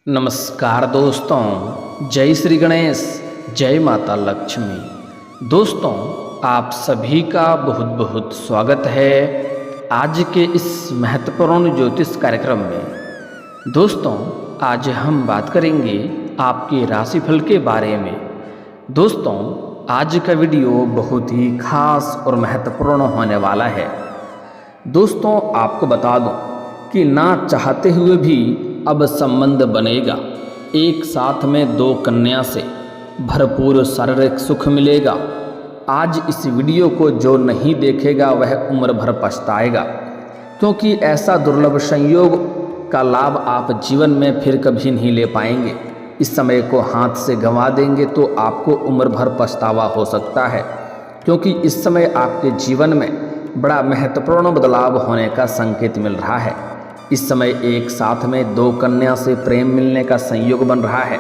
नमस्कार दोस्तों, जय श्री गणेश, जय माता लक्ष्मी। दोस्तों, आप सभी का बहुत बहुत स्वागत है आज के इस महत्वपूर्ण ज्योतिष कार्यक्रम में। दोस्तों, आज हम बात करेंगे आपके राशिफल के बारे में। दोस्तों, आज का वीडियो बहुत ही खास और महत्वपूर्ण होने वाला है। दोस्तों, आपको बता दूं कि ना चाहते हुए भी अब संबंध बनेगा। एक साथ में दो कन्या से भरपूर शारीरिक सुख मिलेगा। आज इस वीडियो को जो नहीं देखेगा वह उम्र भर पछताएगा, क्योंकि ऐसा दुर्लभ संयोग का लाभ आप जीवन में फिर कभी नहीं ले पाएंगे। इस समय को हाथ से गंवा देंगे तो आपको उम्र भर पछतावा हो सकता है, क्योंकि इस समय आपके जीवन में बड़ा महत्वपूर्ण बदलाव होने का संकेत मिल रहा है। इस समय एक साथ में दो कन्या से प्रेम मिलने का संयोग बन रहा है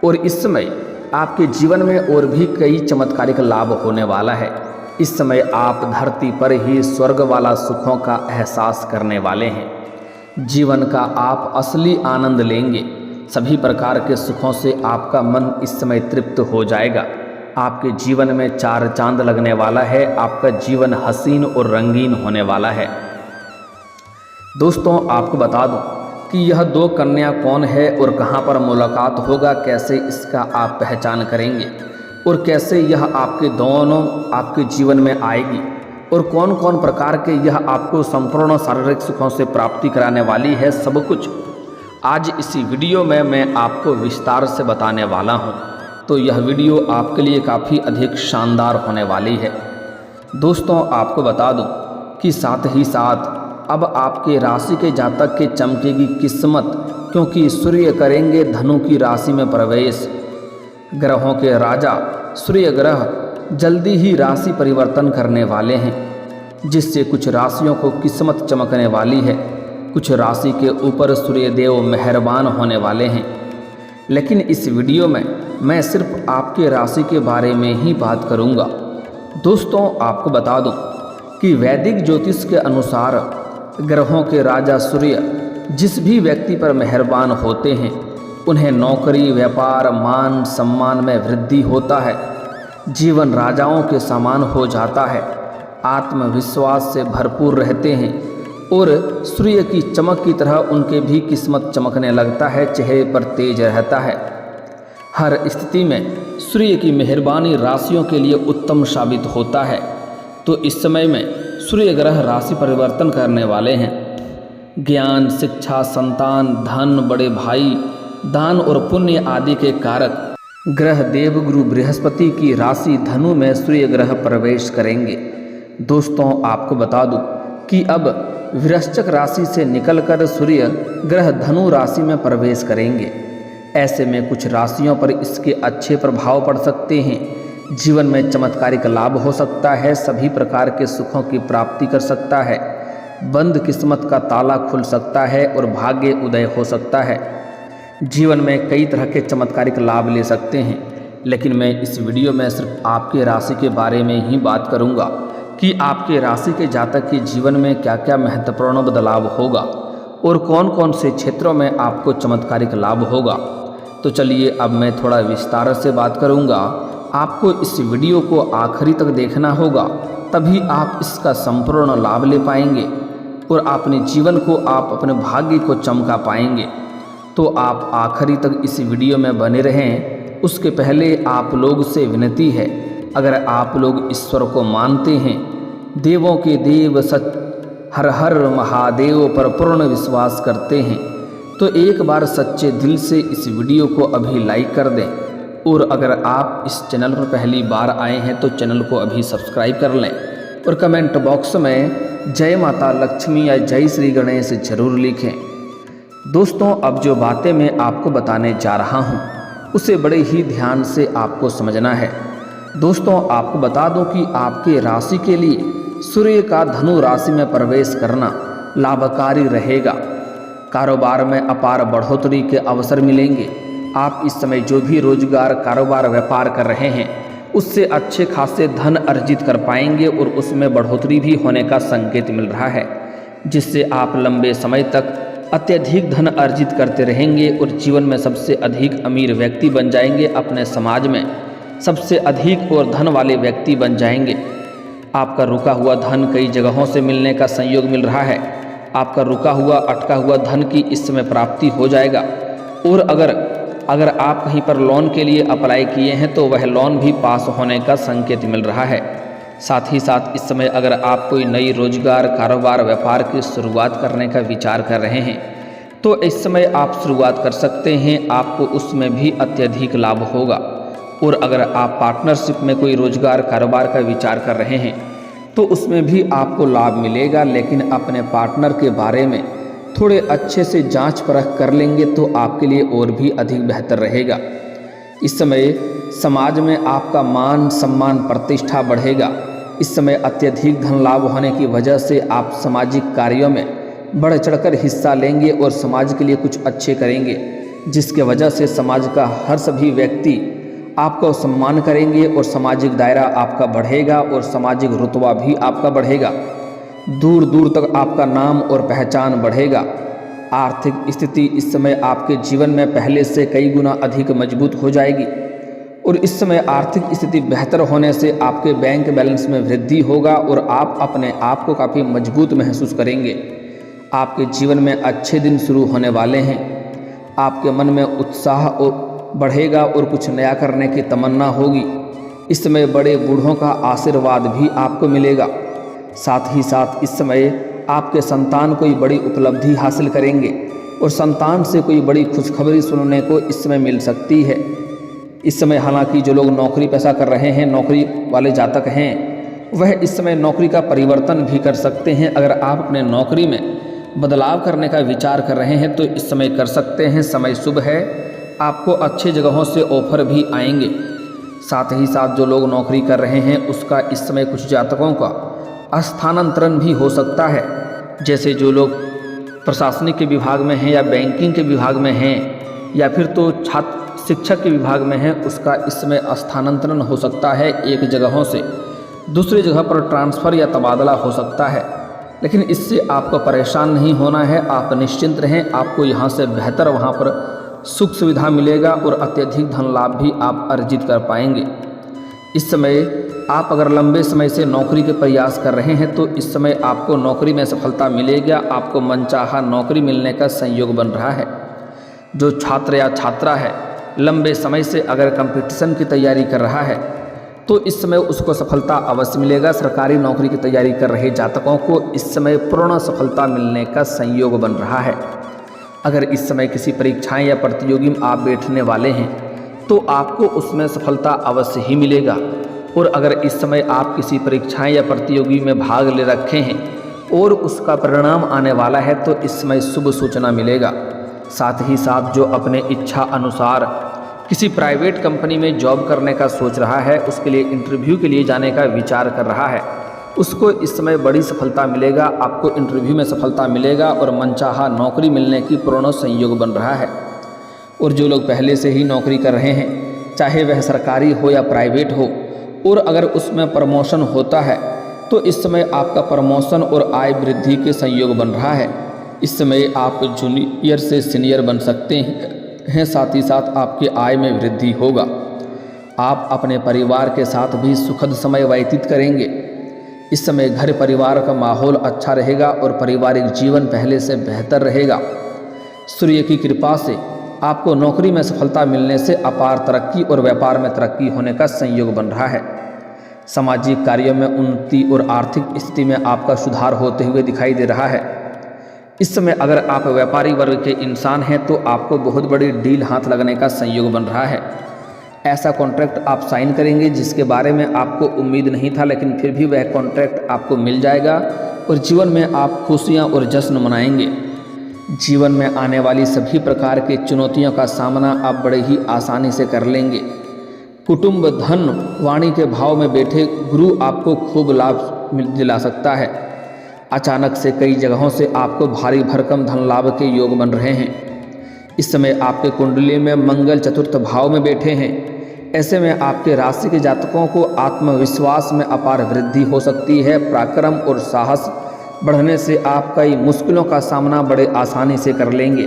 और इस समय आपके जीवन में और भी कई चमत्कारिक लाभ होने वाला है। इस समय आप धरती पर ही स्वर्ग वाला सुखों का एहसास करने वाले हैं। जीवन का आप असली आनंद लेंगे। सभी प्रकार के सुखों से आपका मन इस समय तृप्त हो जाएगा। आपके जीवन में चार चांद लगने वाला है। आपका जीवन हसीन और रंगीन होने वाला है। दोस्तों, आपको बता दूं कि यह दो कन्या कौन है और कहां पर मुलाकात होगा, कैसे इसका आप पहचान करेंगे और कैसे यह आपके दोनों आपके जीवन में आएगी और कौन कौन प्रकार के यह आपको संपूर्ण शारीरिक सुखों से प्राप्ति कराने वाली है, सब कुछ आज इसी वीडियो में मैं आपको विस्तार से बताने वाला हूं। तो यह वीडियो आपके लिए काफ़ी अधिक शानदार होने वाली है। दोस्तों, आपको बता दूं कि साथ ही साथ अब आपके राशि के जातक के चमकेगी किस्मत, क्योंकि सूर्य करेंगे धनु की राशि में प्रवेश। ग्रहों के राजा सूर्य ग्रह जल्दी ही राशि परिवर्तन करने वाले हैं, जिससे कुछ राशियों को किस्मत चमकने वाली है। कुछ राशि के ऊपर सूर्य देव मेहरबान होने वाले हैं। लेकिन इस वीडियो में मैं सिर्फ आपके राशि के बारे में ही बात करूंगा। दोस्तों, आपको बता दूं कि वैदिक ज्योतिष के अनुसार ग्रहों के राजा सूर्य जिस भी व्यक्ति पर मेहरबान होते हैं उन्हें नौकरी, व्यापार, मान सम्मान में वृद्धि होता है। जीवन राजाओं के समान हो जाता है। आत्मविश्वास से भरपूर रहते हैं और सूर्य की चमक की तरह उनके भी किस्मत चमकने लगता है। चेहरे पर तेज रहता है। हर स्थिति में सूर्य की मेहरबानी राशियों के लिए उत्तम साबित होता है। तो इस समय में सूर्य ग्रह राशि परिवर्तन करने वाले हैं। ज्ञान, शिक्षा, संतान, धन, बड़े भाई, दान और पुण्य आदि के कारक ग्रह देव गुरु बृहस्पति की राशि धनु में सूर्य ग्रह प्रवेश करेंगे। दोस्तों, आपको बता दूं कि अब वृश्चिक राशि से निकलकर सूर्य ग्रह धनु राशि में प्रवेश करेंगे। ऐसे में कुछ राशियों पर इसके अच्छे प्रभाव पड़ सकते हैं। जीवन में चमत्कारिक लाभ हो सकता है। सभी प्रकार के सुखों की प्राप्ति कर सकता है। बंद किस्मत का ताला खुल सकता है और भाग्य उदय हो सकता है। जीवन में कई तरह के चमत्कारिक लाभ ले सकते हैं। लेकिन मैं इस वीडियो में सिर्फ आपके राशि के बारे में ही बात करूंगा कि आपके राशि के जातक के जीवन में क्या क्या महत्वपूर्ण बदलाव होगा और कौन कौन से क्षेत्रों में आपको चमत्कारिक लाभ होगा। तो चलिए, अब मैं थोड़ा विस्तार से बात करूंगा। आपको इस वीडियो को आखिरी तक देखना होगा, तभी आप इसका संपूर्ण लाभ ले पाएंगे और अपने जीवन को, आप अपने भाग्य को चमका पाएंगे। तो आप आखिरी तक इस वीडियो में बने रहें। उसके पहले आप लोग से विनती है, अगर आप लोग ईश्वर को मानते हैं, देवों के देव हर हर महादेव पर पूर्ण विश्वास करते हैं, तो एक बार सच्चे दिल से इस वीडियो को अभी लाइक कर दें। और अगर आप इस चैनल पर पहली बार आए हैं तो चैनल को अभी सब्सक्राइब कर लें और कमेंट बॉक्स में जय माता लक्ष्मी या जय श्री गणेश जरूर लिखें। दोस्तों, अब जो बातें मैं आपको बताने जा रहा हूं उसे बड़े ही ध्यान से आपको समझना है। दोस्तों, आपको बता दूं कि आपके राशि के लिए सूर्य का धनु राशि में प्रवेश करना लाभकारी रहेगा। कारोबार में अपार बढ़ोतरी के अवसर मिलेंगे। आप इस समय जो भी रोजगार, कारोबार, व्यापार कर रहे हैं उससे अच्छे खासे धन अर्जित कर पाएंगे और उसमें बढ़ोतरी भी होने का संकेत मिल रहा है, जिससे आप लंबे समय तक अत्यधिक धन अर्जित करते रहेंगे और जीवन में सबसे अधिक अमीर व्यक्ति बन जाएंगे, अपने समाज में सबसे अधिक और धन वाले व्यक्ति बन जाएंगे। आपका रुका हुआ धन कई जगहों से मिलने का संयोग मिल रहा है। आपका रुका हुआ अटका हुआ धन की इस समय प्राप्ति हो जाएगा। और अगर आप कहीं पर लोन के लिए अप्लाई किए हैं तो वह लोन भी पास होने का संकेत मिल रहा है। साथ ही साथ इस समय अगर आप कोई नई रोजगार, कारोबार, व्यापार की शुरुआत करने का विचार कर रहे हैं तो इस समय आप शुरुआत कर सकते हैं, आपको उसमें भी अत्यधिक लाभ होगा। और अगर आप पार्टनरशिप में कोई रोजगार, कारोबार का विचार कर रहे हैं तो उसमें भी आपको लाभ मिलेगा, लेकिन अपने पार्टनर के बारे में थोड़े अच्छे से जांच परख कर लेंगे तो आपके लिए और भी अधिक बेहतर रहेगा। इस समय समाज में आपका मान, सम्मान, प्रतिष्ठा बढ़ेगा। इस समय अत्यधिक धन लाभ होने की वजह से आप सामाजिक कार्यों में बढ़ चढ़कर हिस्सा लेंगे और समाज के लिए कुछ अच्छे करेंगे, जिसके वजह से समाज का हर सभी व्यक्ति आपको सम्मान करेंगे और सामाजिक दायरा आपका बढ़ेगा और सामाजिक रुतबा भी आपका बढ़ेगा। दूर दूर तक आपका नाम और पहचान बढ़ेगा। आर्थिक स्थिति इस समय आपके जीवन में पहले से कई गुना अधिक मजबूत हो जाएगी और इस समय आर्थिक स्थिति बेहतर होने से आपके बैंक बैलेंस में वृद्धि होगा और आप अपने आप को काफ़ी मजबूत महसूस करेंगे। आपके जीवन में अच्छे दिन शुरू होने वाले हैं। आपके मन में उत्साह बढ़ेगा और कुछ नया करने की तमन्ना होगी। इस समय बड़े बूढ़ों का आशीर्वाद भी आपको मिलेगा। साथ ही साथ इस समय आपके संतान कोई बड़ी उपलब्धि हासिल करेंगे और संतान से कोई बड़ी खुशखबरी सुनने को इस समय मिल सकती है। इस समय हालांकि जो लोग नौकरी पेशा कर रहे हैं, नौकरी वाले जातक हैं, वह इस समय नौकरी का परिवर्तन भी कर सकते हैं। अगर आप अपने नौकरी में बदलाव करने का विचार कर रहे हैं तो इस समय कर सकते हैं। समय शुभ है, आपको अच्छी जगहों से ऑफर भी आएंगे। साथ ही साथ जो लोग नौकरी कर रहे हैं उसका इस समय कुछ जातकों का स्थानांतरण भी हो सकता है। जैसे जो लोग प्रशासनिक के विभाग में हैं या बैंकिंग के विभाग में हैं या फिर तो छात्र शिक्षक के विभाग में हैं, उसका इस समय स्थानांतरण हो सकता है। एक जगहों से दूसरी जगह पर ट्रांसफ़र या तबादला हो सकता है, लेकिन इससे आपको परेशान नहीं होना है। आप निश्चिंत रहें, आपको यहाँ से बेहतर वहाँ पर सुख सुविधा मिलेगा और अत्यधिक धन लाभ भी आप अर्जित कर पाएंगे। इस समय आप अगर लंबे समय से नौकरी के प्रयास कर रहे हैं तो इस समय आपको नौकरी में सफलता मिलेगी। आपको मनचाहा नौकरी मिलने का संयोग बन रहा है। जो छात्र या छात्रा है लंबे समय से अगर कंपटीशन की तैयारी कर रहा है तो इस समय उसको सफलता अवश्य मिलेगा। सरकारी नौकरी की तैयारी कर रहे जातकों को इस समय पूर्ण सफलता मिलने का संयोग बन रहा है। अगर इस समय किसी परीक्षाएं या प्रतियोगी में आप बैठने वाले हैं तो आपको उसमें सफलता अवश्य ही मिलेगा। और अगर इस समय आप किसी परीक्षाएं या प्रतियोगी में भाग ले रखे हैं और उसका परिणाम आने वाला है तो इस समय शुभ सूचना मिलेगा। साथ ही साथ जो अपने इच्छा अनुसार किसी प्राइवेट कंपनी में जॉब करने का सोच रहा है, उसके लिए इंटरव्यू के लिए जाने का विचार कर रहा है, उसको इस समय बड़ी सफलता मिलेगा। आपको इंटरव्यू में सफलता मिलेगा और मनचाहा नौकरी मिलने की पूर्ण संयोग बन रहा है। और जो लोग पहले से ही नौकरी कर रहे हैं, चाहे वह सरकारी हो या प्राइवेट हो, और अगर उसमें प्रमोशन होता है तो इस समय आपका प्रमोशन और आय वृद्धि के संयोग बन रहा है। इस समय आप जूनियर से सीनियर बन सकते हैं। साथ ही साथ आपके आय में वृद्धि होगा। आप अपने परिवार के साथ भी सुखद समय व्यतीत करेंगे। इस समय घर परिवार का माहौल अच्छा रहेगा और पारिवारिक जीवन पहले से बेहतर रहेगा। सूर्य की कृपा से आपको नौकरी में सफलता मिलने से अपार तरक्की और व्यापार में तरक्की होने का संयोग बन रहा है। सामाजिक कार्यों में उन्नति और आर्थिक स्थिति में आपका सुधार होते हुए दिखाई दे रहा है। इस समय अगर आप व्यापारी वर्ग के इंसान हैं तो आपको बहुत बड़ी डील हाथ लगने का संयोग बन रहा है। ऐसा कॉन्ट्रैक्ट आप साइन करेंगे जिसके बारे में आपको उम्मीद नहीं था, लेकिन फिर भी वह कॉन्ट्रैक्ट आपको मिल जाएगा और जीवन में आप खुशियां और जश्न मनाएंगे। जीवन में आने वाली सभी प्रकार की चुनौतियों का सामना आप बड़े ही आसानी से कर लेंगे। कुटुंब, धन, वाणी के भाव में बैठे गुरु आपको खूब लाभ दिला सकता है। अचानक से कई जगहों से आपको भारी भरकम धन लाभ के योग बन रहे हैं। इस समय आपके कुंडली में मंगल चतुर्थ भाव में बैठे हैं। ऐसे में आपके राशि के जातकों को आत्मविश्वास में अपार वृद्धि हो सकती है। पराक्रम और साहस बढ़ने से आप कई मुश्किलों का सामना बड़े आसानी से कर लेंगे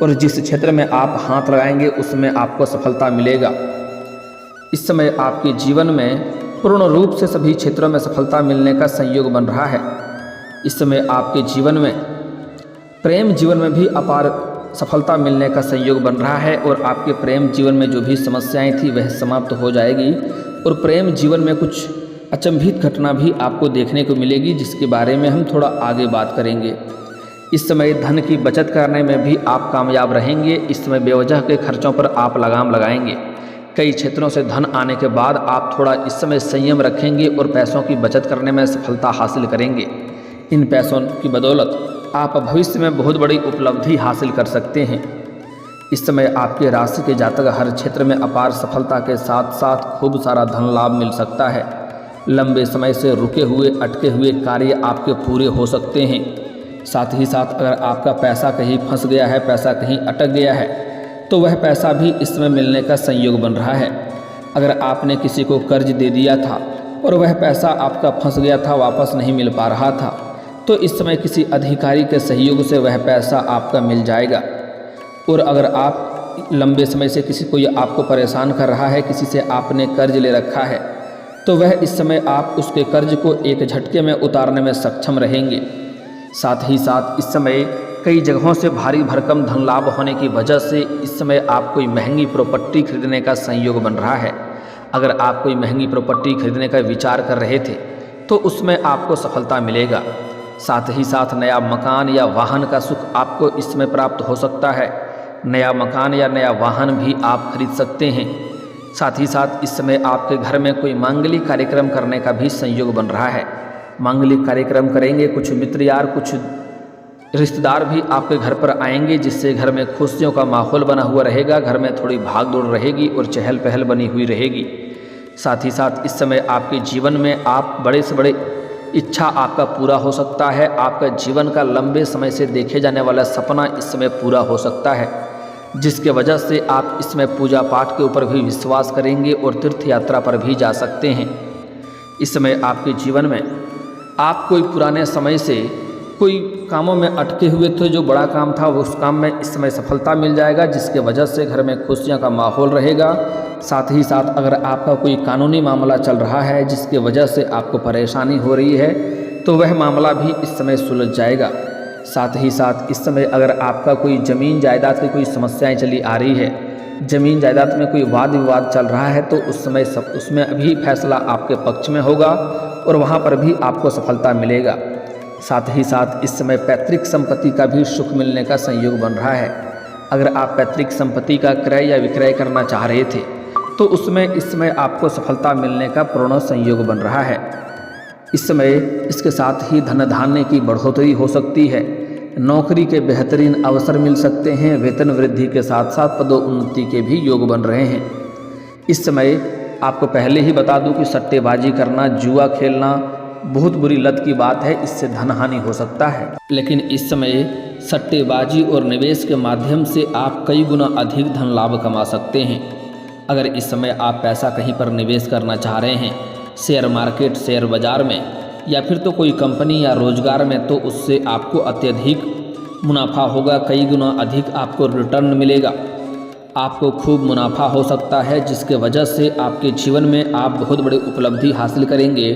और जिस क्षेत्र में आप हाथ लगाएंगे उसमें आपको सफलता मिलेगा। इस समय आपके जीवन में पूर्ण रूप से सभी क्षेत्रों में सफलता मिलने का संयोग बन रहा है। इस समय आपके जीवन में प्रेम जीवन में भी अपार सफलता मिलने का संयोग बन रहा है और आपके प्रेम जीवन में जो भी समस्याएं थी वह समाप्त हो जाएगी और प्रेम जीवन में कुछ अचंभित घटना भी आपको देखने को मिलेगी, जिसके बारे में हम थोड़ा आगे बात करेंगे। इस समय धन की बचत करने में भी आप कामयाब रहेंगे। इस समय बेवजह के खर्चों पर आप लगाम लगाएंगे। कई क्षेत्रों से धन आने के बाद आप थोड़ा इस समय संयम रखेंगे और पैसों की बचत करने में सफलता हासिल करेंगे। इन पैसों की बदौलत आप भविष्य में बहुत बड़ी उपलब्धि हासिल कर सकते हैं। इस समय आपके राशि के जातक हर क्षेत्र में अपार सफलता के साथ साथ खूब सारा धन लाभ मिल सकता है। लंबे समय से रुके हुए अटके हुए कार्य आपके पूरे हो सकते हैं। साथ ही साथ अगर आपका पैसा कहीं फंस गया है, पैसा कहीं अटक गया है, तो वह पैसा भी इस समय मिलने का संयोग बन रहा है। अगर आपने किसी को कर्ज दे दिया था और वह पैसा आपका फंस गया था, वापस नहीं मिल पा रहा था, तो इस समय किसी अधिकारी के सहयोग से वह पैसा आपका मिल जाएगा। और अगर आप लंबे समय से किसी को आपको परेशान कर रहा है, किसी से आपने कर्ज ले रखा है, तो वह इस समय आप उसके कर्ज को एक झटके में उतारने में सक्षम रहेंगे। साथ ही साथ इस समय कई जगहों से भारी भरकम धन लाभ होने की वजह से इस समय आप कोई महंगी प्रॉपर्टी खरीदने का संयोग बन रहा है। अगर आप कोई महंगी प्रॉपर्टी खरीदने का विचार कर रहे थे तो उसमें आपको सफलता मिलेगा। साथ ही साथ नया मकान या वाहन का सुख आपको इस समय प्राप्त हो सकता है। नया मकान या नया वाहन भी आप खरीद सकते हैं। साथ ही साथ इस समय आपके घर में कोई मांगलिक कार्यक्रम करने का भी संयोग बन रहा है। मांगलिक कार्यक्रम करेंगे, कुछ मित्र यार, कुछ रिश्तेदार भी आपके घर पर आएंगे, जिससे घर में खुशियों का माहौल बना हुआ रहेगा। घर में थोड़ी भाग दौड़ रहेगी और चहल पहल बनी हुई रहेगी। साथ ही साथ इस समय आपके जीवन में आप बड़े से बड़े इच्छा आपका पूरा हो सकता है। आपका जीवन का लंबे समय से देखे जाने वाला सपना इस समय पूरा हो सकता है, जिसके वजह से आप इसमें पूजा पाठ के ऊपर भी विश्वास करेंगे और तीर्थ यात्रा पर भी जा सकते हैं। इस समय आपके जीवन में आप कोई पुराने समय से कोई कामों में अटके हुए थे, जो बड़ा काम था उस काम में इस समय सफलता मिल जाएगा, जिसके वजह से घर में खुशियां का माहौल रहेगा। साथ ही साथ अगर आपका कोई कानूनी मामला चल रहा है जिसके वजह से आपको परेशानी हो रही है, तो वह मामला भी इस समय सुलझ जाएगा। साथ ही साथ इस समय अगर आपका कोई ज़मीन जायदाद की कोई समस्याएं चली आ रही है, ज़मीन जायदाद में कोई वाद विवाद चल रहा है, तो उस समय उसमें अभी फैसला आपके पक्ष में होगा और वहाँ पर भी आपको सफलता मिलेगा। साथ ही साथ इस समय पैतृक संपत्ति का भी सुख मिलने का संयोग बन रहा है। अगर आप पैतृक संपत्ति का क्रय या विक्रय करना चाह रहे थे, तो उसमें इस समय आपको सफलता मिलने का पूर्ण संयोग बन रहा है। इस समय इसके साथ ही धन धान्य की बढ़ोतरी हो सकती है। नौकरी के बेहतरीन अवसर मिल सकते हैं। वेतन वृद्धि के साथ साथ पदोन्नति के भी योग बन रहे हैं। इस समय आपको पहले ही बता दूं कि सट्टेबाजी करना, जुआ खेलना बहुत बुरी लत की बात है, इससे धन हानि हो सकता है। लेकिन इस समय सट्टेबाजी और निवेश के माध्यम से आप कई गुना अधिक धन लाभ कमा सकते हैं। अगर इस समय आप पैसा कहीं पर निवेश करना चाह रहे हैं, शेयर मार्केट, शेयर बाजार में, या फिर तो कोई कंपनी या रोजगार में, तो उससे आपको अत्यधिक मुनाफा होगा। कई गुना अधिक आपको रिटर्न मिलेगा। आपको खूब मुनाफा हो सकता है, जिसके वजह से आपके जीवन में आप बहुत बड़ी उपलब्धि हासिल करेंगे।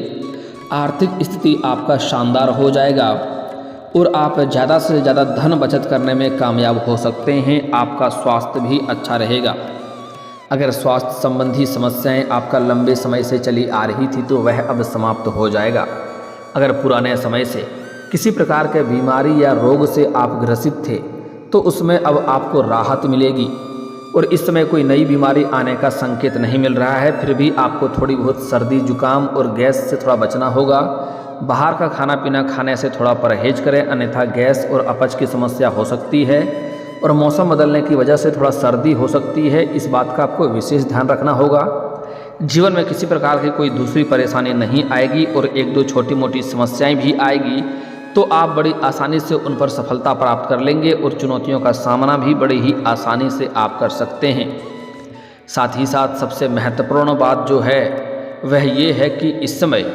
आर्थिक स्थिति आपका शानदार हो जाएगा और आप ज़्यादा से ज़्यादा धन बचत करने में कामयाब हो सकते हैं। आपका स्वास्थ्य भी अच्छा रहेगा। अगर स्वास्थ्य संबंधी समस्याएं आपका लंबे समय से चली आ रही थी, तो वह अब समाप्त हो जाएगा। अगर पुराने समय से किसी प्रकार के बीमारी या रोग से आप ग्रसित थे, तो उसमें अब आपको राहत मिलेगी। और इस समय कोई नई बीमारी आने का संकेत नहीं मिल रहा है, फिर भी आपको थोड़ी बहुत सर्दी, जुकाम और गैस से थोड़ा बचना होगा। बाहर का खाना पीना खाने से थोड़ा परहेज करें, अन्यथा गैस और अपच की समस्या हो सकती है। और मौसम बदलने की वजह से थोड़ा सर्दी हो सकती है, इस बात का आपको विशेष ध्यान रखना होगा। जीवन में किसी प्रकार की कोई दूसरी परेशानी नहीं आएगी और एक दो छोटी मोटी समस्याएं भी आएगी, तो आप बड़ी आसानी से उन पर सफलता प्राप्त कर लेंगे और चुनौतियों का सामना भी बड़ी ही आसानी से आप कर सकते हैं। साथ ही साथ सबसे महत्वपूर्ण बात जो है वह ये है कि इस समय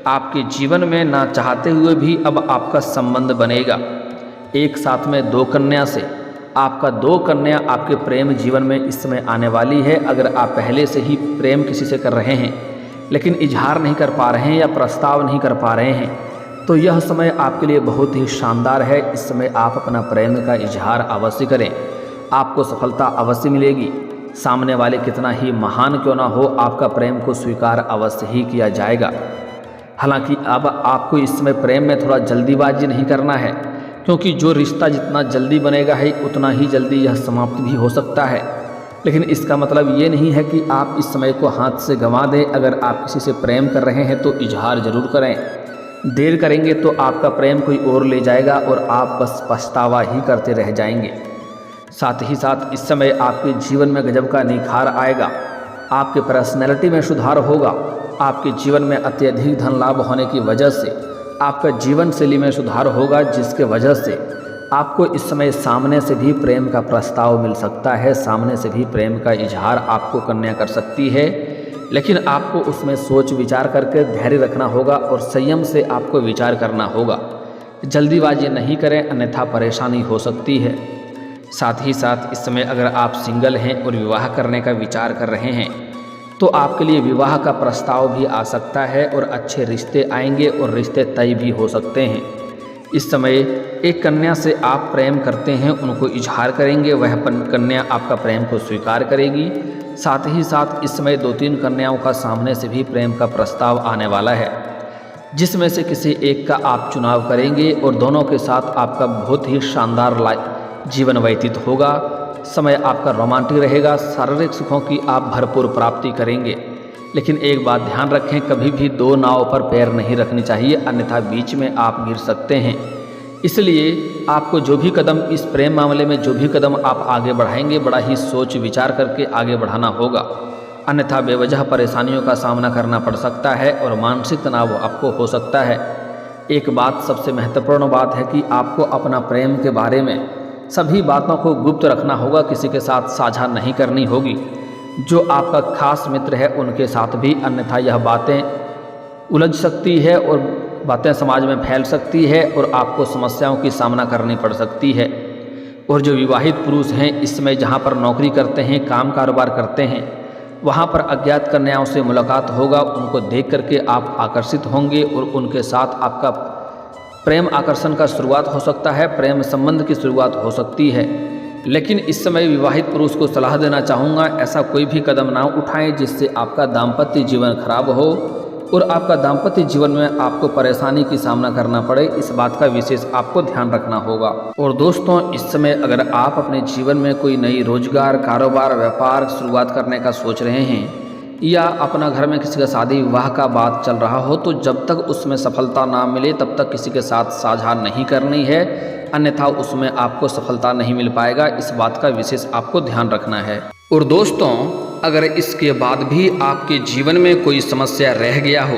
आपके जीवन में ना चाहते हुए भी अब आपका संबंध बनेगा। एक साथ में 2 कन्या से आपका 2 कन्या आपके प्रेम जीवन में इस समय आने वाली है। अगर आप पहले से ही प्रेम किसी से कर रहे हैं लेकिन इजहार नहीं कर पा रहे हैं या प्रस्ताव नहीं कर पा रहे हैं, तो यह समय आपके लिए बहुत ही शानदार है। इस समय आप अपना प्रेम का इजहार अवश्य करें, आपको सफलता अवश्य मिलेगी। सामने वाले कितना ही महान क्यों ना हो, आपका प्रेम को स्वीकार अवश्य ही किया जाएगा। हालांकि अब आपको इस समय प्रेम में थोड़ा जल्दीबाजी नहीं करना है, क्योंकि जो रिश्ता जितना जल्दी बनेगा है उतना ही जल्दी यह समाप्त भी हो सकता है। लेकिन इसका मतलब ये नहीं है कि आप इस समय को हाथ से गंवा दें। अगर आप किसी से प्रेम कर रहे हैं तो इजहार ज़रूर करें। देर करेंगे तो आपका प्रेम कोई और ले जाएगा और आप बस पछतावा ही करते रह जाएंगे। साथ ही साथ इस समय आपके जीवन में गजब का निखार आएगा, आपके पर्सनैलिटी में सुधार होगा। आपके जीवन में अत्यधिक धन लाभ होने की वजह से आपका जीवन शैली में सुधार होगा, जिसके वजह से आपको इस समय सामने से भी प्रेम का प्रस्ताव मिल सकता है, सामने से भी प्रेम का इजहार आपको कन्या कर सकती है। लेकिन आपको उसमें सोच विचार करके धैर्य रखना होगा और संयम से आपको विचार करना होगा। जल्दीबाजी नहीं करें, अन्यथा परेशानी हो सकती है। साथ ही साथ इस समय अगर आप सिंगल हैं और विवाह करने का विचार कर रहे हैं तो आपके लिए विवाह का प्रस्ताव भी आ सकता है और अच्छे रिश्ते आएंगे और रिश्ते तय भी हो सकते हैं। इस समय एक कन्या से आप प्रेम करते हैं, उनको इजहार करेंगे, वह कन्या आपका प्रेम को स्वीकार करेगी। साथ ही साथ इस समय 2-3 कन्याओं का सामने से भी प्रेम का प्रस्ताव आने वाला है, जिसमें से किसी एक का आप चुनाव करेंगे और दोनों के साथ आपका बहुत ही शानदार जीवन व्यतीत होगा। समय आपका रोमांटिक रहेगा, शारीरिक सुखों की आप भरपूर प्राप्ति करेंगे। लेकिन एक बात ध्यान रखें, कभी भी 2 नाव पर पैर नहीं रखनी चाहिए, अन्यथा बीच में आप गिर सकते हैं। इसलिए आपको जो भी कदम इस प्रेम मामले में जो भी कदम आप आगे बढ़ाएंगे, बड़ा ही सोच विचार करके आगे बढ़ाना होगा, अन्यथा बेवजह परेशानियों का सामना करना पड़ सकता है और मानसिक तनाव आपको हो सकता है। एक बात सबसे महत्वपूर्ण बात है कि आपको अपना प्रेम के बारे में सभी बातों को गुप्त रखना होगा, किसी के साथ साझा नहीं करनी होगी। जो आपका खास मित्र है उनके साथ भी, अन्यथा यह बातें उलझ सकती है और बातें समाज में फैल सकती है और आपको समस्याओं की सामना करनी पड़ सकती है। और जो विवाहित पुरुष हैं, इसमें जहाँ पर नौकरी करते हैं, काम कारोबार करते हैं, वहाँ पर अज्ञात कन्याओं से मुलाकात होगा। उनको देख करके आप आकर्षित होंगे और उनके साथ आपका प्रेम आकर्षण का शुरुआत हो सकता है, प्रेम संबंध की शुरुआत हो सकती है। लेकिन इस समय विवाहित पुरुष को सलाह देना चाहूँगा, ऐसा कोई भी कदम ना उठाएं जिससे आपका दाम्पत्य जीवन खराब हो और आपका दाम्पत्य जीवन में आपको परेशानी की सामना करना पड़े। इस बात का विशेष आपको ध्यान रखना होगा। और दोस्तों, इस समय अगर आप अपने जीवन में कोई नई रोजगार, कारोबार, व्यापार शुरुआत करने का सोच रहे हैं या अपना घर में किसी का शादी विवाह का बात चल रहा हो, तो जब तक उसमें सफलता ना मिले तब तक किसी के साथ साझा नहीं करनी है, अन्यथा उसमें आपको सफलता नहीं मिल पाएगा। इस बात का विशेष आपको ध्यान रखना है। और दोस्तों, अगर इसके बाद भी आपके जीवन में कोई समस्या रह गया हो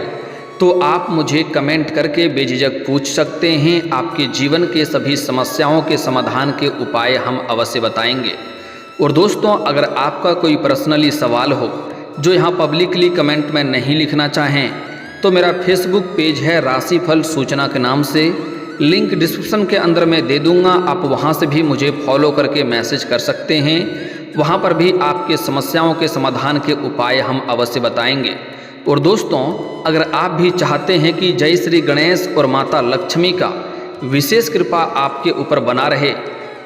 तो आप मुझे कमेंट करके बेझिझक पूछ सकते हैं। आपके जीवन के सभी समस्याओं के समाधान के उपाय हम अवश्य बताएंगे। और दोस्तों, अगर आपका कोई पर्सनली सवाल हो जो यहाँ पब्लिकली कमेंट में नहीं लिखना चाहें, तो मेरा फेसबुक पेज है राशिफल सूचना के नाम से, लिंक डिस्क्रिप्शन के अंदर मैं दे दूँगा। आप वहाँ से भी मुझे फॉलो करके मैसेज कर सकते हैं। वहाँ पर भी आपके समस्याओं के समाधान के उपाय हम अवश्य बताएंगे। और दोस्तों, अगर आप भी चाहते हैं कि जय श्री गणेश और माता लक्ष्मी का विशेष कृपा आपके ऊपर बना रहे,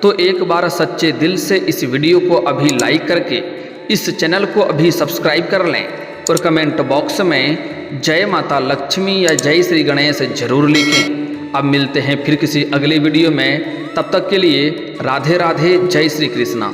तो एक बार सच्चे दिल से इस वीडियो को अभी लाइक करके इस चैनल को अभी सब्सक्राइब कर लें और कमेंट बॉक्स में जय माता लक्ष्मी या जय श्री गणेश जरूर लिखें। अब मिलते हैं फिर किसी अगले वीडियो में, तब तक के लिए राधे राधे, जय श्री कृष्णा।